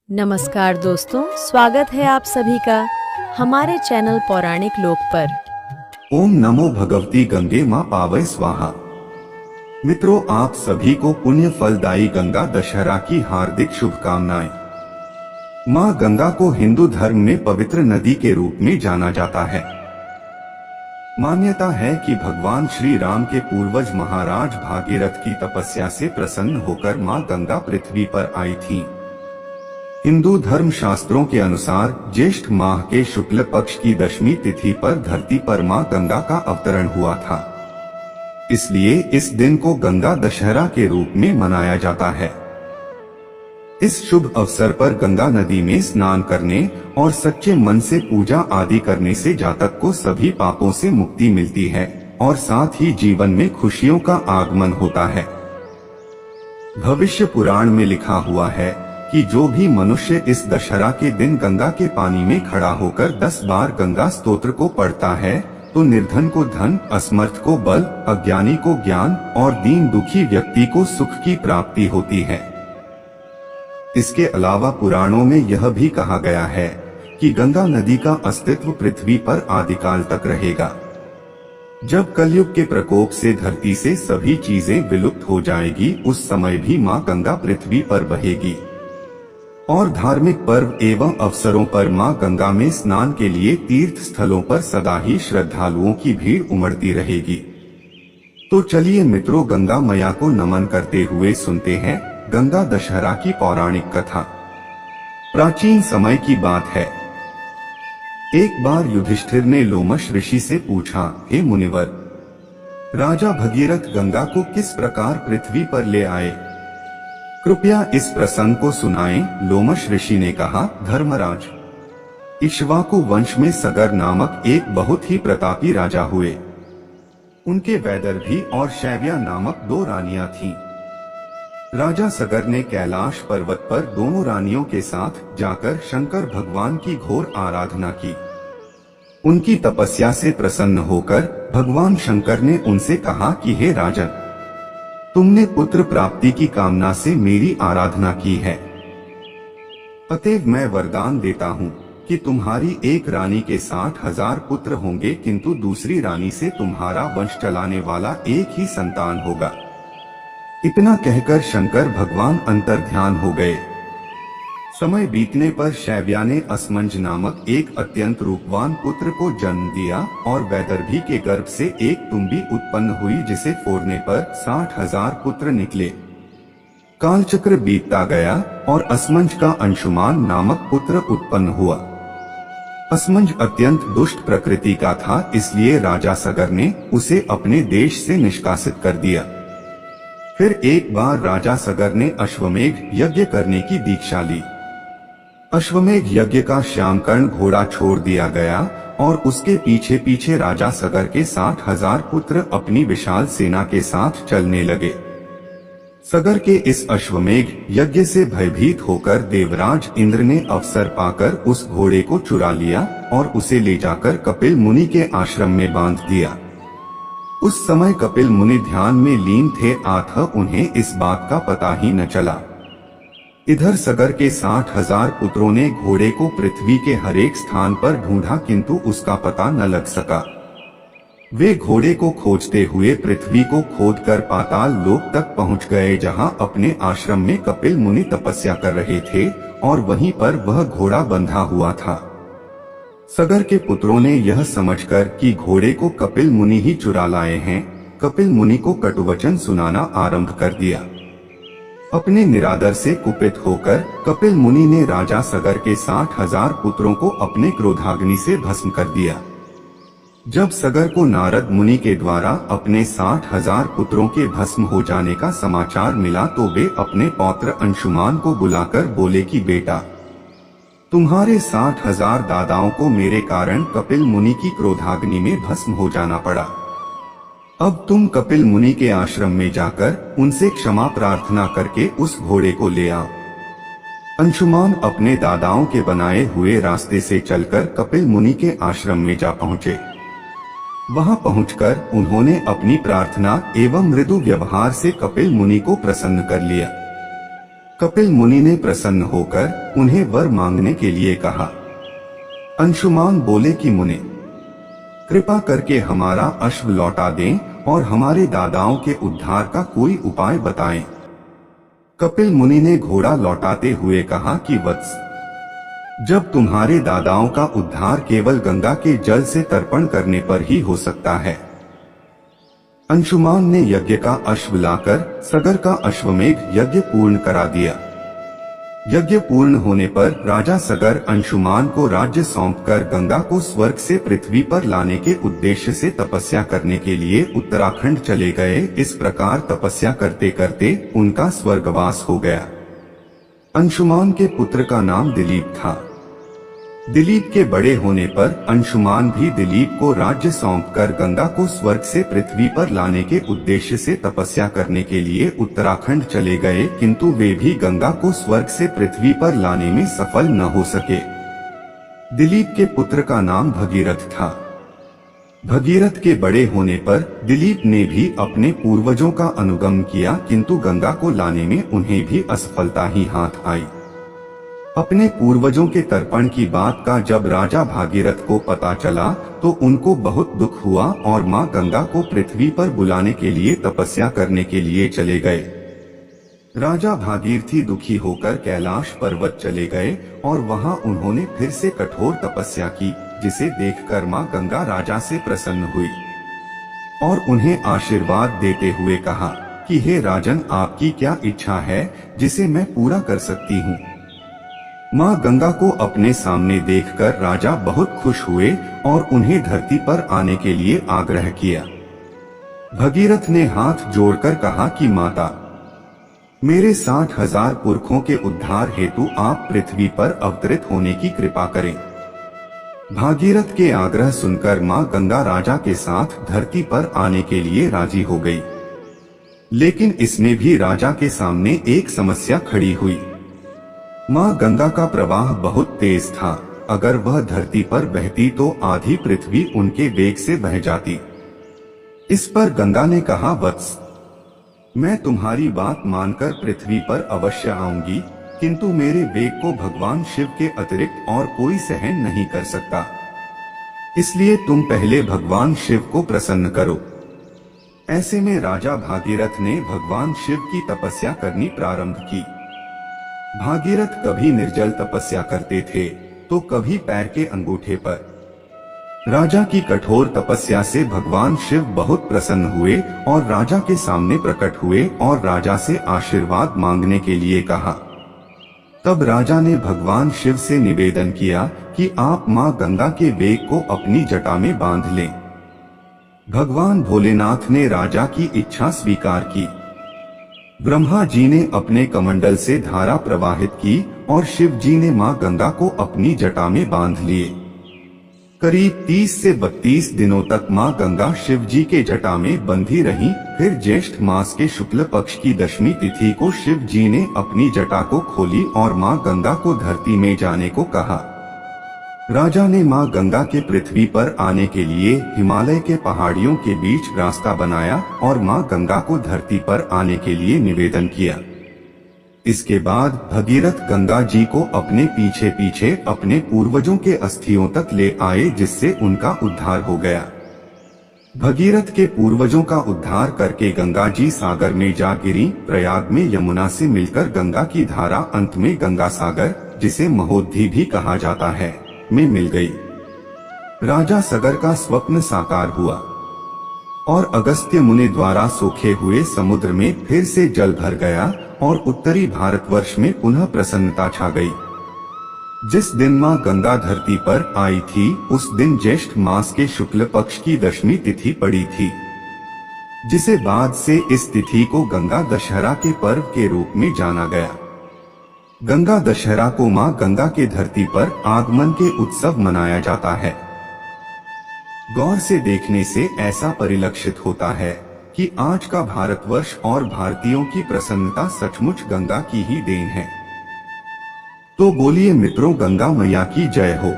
नमस्कार दोस्तों, स्वागत है आप सभी का हमारे चैनल पौराणिक लोक पर। ओम नमो भगवती गंगे मां पावै स्वाहा। मित्रों, आप सभी को पुण्य फलदायी गंगा दशहरा की हार्दिक शुभकामनाएं। मां गंगा को हिंदू धर्म में पवित्र नदी के रूप में जाना जाता है। मान्यता है कि भगवान श्री राम के पूर्वज महाराज भागीरथ की तपस्या से प्रसन्न होकर मां गंगा पृथ्वी पर आई थीं। हिंदू धर्म शास्त्रों के अनुसार ज्येष्ठ माह के शुक्ल पक्ष की दशमी तिथि पर धरती पर मां गंगा का अवतरण हुआ था। इसलिए इस दिन को गंगा दशहरा के रूप में मनाया जाता है। इस शुभ अवसर पर गंगा नदी में स्नान करने और सच्चे मन से पूजा आदि करने से जातक को सभी पापों से मुक्ति मिलती है और साथ ही जीवन में खुशियों का आगमन होता है। भविष्य पुराण में लिखा हुआ है कि जो भी मनुष्य इस दशहरा के दिन गंगा के पानी में खड़ा होकर 10 बार गंगा स्तोत्र को पढ़ता है तो निर्धन को धन, असमर्थ को बल, अज्ञानी को ज्ञान और दीन दुखी व्यक्ति को सुख की प्राप्ति होती है। इसके अलावा पुराणों में यह भी कहा गया है कि गंगा नदी का अस्तित्व पृथ्वी पर आदिकाल तक रहेगा। जब कलयुग के प्रकोप से धरती से सभी चीजें विलुप्त हो जाएगी, उस समय भी मां गंगा पृथ्वी पर बहेगी और धार्मिक पर्व एवं अवसरों पर मां गंगा में स्नान के लिए तीर्थ स्थलों पर सदा ही श्रद्धालुओं की भीड़ उमड़ती रहेगी। तो चलिए मित्रों, गंगा मैया को नमन करते हुए सुनते हैं गंगा दशहरा की पौराणिक कथा। प्राचीन समय की बात है। एक बार युधिष्ठिर ने लोमश ऋषि से पूछा, हे मुनिवर, राजा भगीरथ गंगा को किस प्रकार पृथ्वी पर ले आए? कृपया इस प्रसंग को सुनाएं। लोमश ऋषि ने कहा, धर्मराज, इक्ष्वाकु वंश में सगर नामक एक बहुत ही प्रतापी राजा हुए। उनके वैदर्भी और शैव्या नामक 2 रानियां थीं। राजा सगर ने कैलाश पर्वत पर दोनों रानियों के साथ जाकर शंकर भगवान की घोर आराधना की। उनकी तपस्या से प्रसन्न होकर भगवान शंकर ने उनसे कहा कि हे राजन, तुमने पुत्र प्राप्ति की कामना से मेरी आराधना की है, अतएव मैं वरदान देता हूँ कि तुम्हारी एक रानी के 60,000 पुत्र होंगे, किंतु दूसरी रानी से तुम्हारा वंश चलाने वाला एक ही संतान होगा। इतना कहकर शंकर भगवान अंतर्ध्यान हो गए। समय बीतने पर शैव्या ने असमंज नामक एक अत्यंत रूपवान पुत्र को जन्म दिया और वैदर्भी के गर्भ से एक तुम्बी उत्पन्न हुई, जिसे फोड़ने पर 60,000 पुत्र निकले। कालचक्र बीतता गया और असमंज का अंशुमान नामक पुत्र उत्पन्न हुआ। असमंज अत्यंत दुष्ट प्रकृति का था, इसलिए राजा सगर ने उसे अपने देश से निष्कासित कर दिया। फिर एक बार राजा सगर ने अश्वमेघ यज्ञ करने की दीक्षा ली। अश्वमेघ यज्ञ का श्यामकर्ण घोड़ा छोड़ दिया गया और उसके पीछे पीछे राजा सगर के 60,000 पुत्र अपनी विशाल सेना के साथ चलने लगे। सगर के इस अश्वमेघ यज्ञ से भयभीत होकर देवराज इंद्र ने अवसर पाकर उस घोड़े को चुरा लिया और उसे ले जाकर कपिल मुनि के आश्रम में बांध दिया। उस समय कपिल मुनि ध्यान में लीन थे, अतः उन्हें इस बात का पता ही न चला। इधर सगर के 60,000 पुत्रों ने घोड़े को पृथ्वी के हरेक स्थान पर ढूंढा, किंतु उसका पता न लग सका। वे घोड़े को खोजते हुए पृथ्वी को खोदकर पाताल लोक तक पहुंच गए, जहां अपने आश्रम में कपिल मुनि तपस्या कर रहे थे और वहीं पर वह घोड़ा बंधा हुआ था। सगर के पुत्रों ने यह समझकर कि घोड़े को कपिल मुनि ही चुरा लाए हैं, कपिल मुनि को कटुवचन सुनाना आरंभ कर दिया। अपने निरादर से कुपित होकर कपिल मुनि ने राजा सगर के 60,000 पुत्रों को अपने क्रोधाग्नि से भस्म कर दिया। जब सगर को नारद मुनि के द्वारा अपने 60,000 पुत्रों के भस्म हो जाने का समाचार मिला तो वे अपने पौत्र अंशुमान को बुलाकर बोले कि बेटा, तुम्हारे 60,000 दादाओं को मेरे कारण कपिल मुनि की क्रोधाग्नि में भस्म हो जाना पड़ा। अब तुम कपिल मुनि के आश्रम में जाकर उनसे क्षमा प्रार्थना करके उस घोड़े को ले आओ। अंशुमान अपने दादाओं के बनाए हुए रास्ते से चलकर कपिल मुनि के आश्रम में जा पहुँचे। वहां पहुंचकर उन्होंने अपनी प्रार्थना एवं मृदु व्यवहार से कपिल मुनि को प्रसन्न कर लिया। कपिल मुनि ने प्रसन्न होकर उन्हें वर मांगने के लिए कहा। अंशुमान बोले कि मुने, कृपा करके हमारा अश्व लौटा दें और हमारे दादाओं के उद्धार का कोई उपाय बताएं। कपिल मुनि ने घोड़ा लौटाते हुए कहा कि वत्स, जब तुम्हारे दादाओं का उद्धार केवल गंगा के जल से तर्पण करने पर ही हो सकता है। अंशुमान ने यज्ञ का अश्व लाकर सगर का अश्वमेघ यज्ञ पूर्ण करा दिया। यज्ञ पूर्ण होने पर राजा सगर अंशुमान को राज्य सौंपकर गंगा को स्वर्ग से पृथ्वी पर लाने के उद्देश्य से तपस्या करने के लिए उत्तराखंड चले गए। इस प्रकार तपस्या करते करते उनका स्वर्गवास हो गया। अंशुमान के पुत्र का नाम दिलीप था। दिलीप के बड़े होने पर अंशुमान भी दिलीप को राज्य सौंपकर गंगा को स्वर्ग से पृथ्वी पर लाने के उद्देश्य से तपस्या करने के लिए उत्तराखंड चले गए, किंतु वे भी गंगा को स्वर्ग से पृथ्वी पर लाने में सफल न हो सके। दिलीप के पुत्र का नाम भगीरथ था। भगीरथ के बड़े होने पर दिलीप ने भी अपने पूर्वजों का अनुगमन किया, किंतु गंगा को लाने में उन्हें भी असफलता ही हाथ आई। अपने पूर्वजों के तर्पण की बात का जब राजा भागीरथ को पता चला तो उनको बहुत दुख हुआ और मां गंगा को पृथ्वी पर बुलाने के लिए तपस्या करने के लिए चले गए। राजा भागीरथी दुखी होकर कैलाश पर्वत चले गए और वहां उन्होंने फिर से कठोर तपस्या की, जिसे देखकर मां गंगा राजा से प्रसन्न हुई और उन्हें आशीर्वाद देते हुए कहा कि हे राजन, आपकी क्या इच्छा है जिसे मैं पूरा कर सकती हूँ। मां गंगा को अपने सामने देखकर राजा बहुत खुश हुए और उन्हें धरती पर आने के लिए आग्रह किया। भगीरथ ने हाथ जोड़कर कहा कि माता, मेरे 60,000 पुरखों के उद्धार हेतु आप पृथ्वी पर अवतरित होने की कृपा करें। भागीरथ के आग्रह सुनकर मां गंगा राजा के साथ धरती पर आने के लिए राजी हो गई, लेकिन इसमें भी राजा के सामने एक समस्या खड़ी हुई। मां गंगा का प्रवाह बहुत तेज था। अगर वह धरती पर बहती तो आधी पृथ्वी उनके वेग से बह जाती। इस पर गंगा ने कहा, वत्स, मैं तुम्हारी बात मानकर पृथ्वी पर अवश्य आऊंगी, किंतु मेरे वेग को भगवान शिव के अतिरिक्त और कोई सहन नहीं कर सकता। इसलिए तुम पहले भगवान शिव को प्रसन्न करो। ऐसे में राजा भागीरथ ने भगवान शिव की तपस्या करनी प्रारंभ की। भागीरथ कभी निर्जल तपस्या करते थे तो कभी पैर के अंगूठे पर। राजा की कठोर तपस्या से भगवान शिव बहुत प्रसन्न हुए और राजा के सामने प्रकट हुए और राजा से आशीर्वाद मांगने के लिए कहा। तब राजा ने भगवान शिव से निवेदन किया कि आप मां गंगा के वेग को अपनी जटा में बांध लें। भगवान भोलेनाथ ने राजा की इच्छा स्वीकार की। ब्रह्मा जी ने अपने कमंडल से धारा प्रवाहित की और शिव जी ने मां गंगा को अपनी जटा में बांध लिए। करीब 30 से 32 दिनों तक मां गंगा शिव जी के जटा में बंधी रही। फिर ज्येष्ठ मास के शुक्ल पक्ष की दशमी तिथि को शिव जी ने अपनी जटा को खोली और मां गंगा को धरती में जाने को कहा। राजा ने मां गंगा के पृथ्वी पर आने के लिए हिमालय के पहाड़ियों के बीच रास्ता बनाया और मां गंगा को धरती पर आने के लिए निवेदन किया। इसके बाद भगीरथ गंगा जी को अपने पीछे पीछे अपने पूर्वजों के अस्थियों तक ले आए, जिससे उनका उद्धार हो गया। भगीरथ के पूर्वजों का उद्धार करके गंगा जी सागर में जा गिरी। प्रयाग में यमुना से मिलकर गंगा की धारा अंत में गंगा सागर, जिसे महोदधि भी कहा जाता है, में मिल गई। राजा सगर का स्वप्न साकार हुआ और अगस्त्य मुनि द्वारा सोखे हुए समुद्र में फिर से जल भर गया और उत्तरी भारतवर्ष में पुनः प्रसन्नता छा गई। जिस दिन मां गंगा धरती पर आई थी उस दिन ज्येष्ठ मास के शुक्ल पक्ष की दशमी तिथि पड़ी थी, जिसे बाद से इस तिथि को गंगा दशहरा के पर्व के रूप में जाना गया। गंगा दशहरा को मां गंगा के धरती पर आगमन के उत्सव मनाया जाता है। गौर से देखने से ऐसा परिलक्षित होता है कि आज का भारतवर्ष और भारतीयों की प्रसन्नता सचमुच गंगा की ही देन है। तो बोलिए मित्रों, गंगा मैया की जय हो।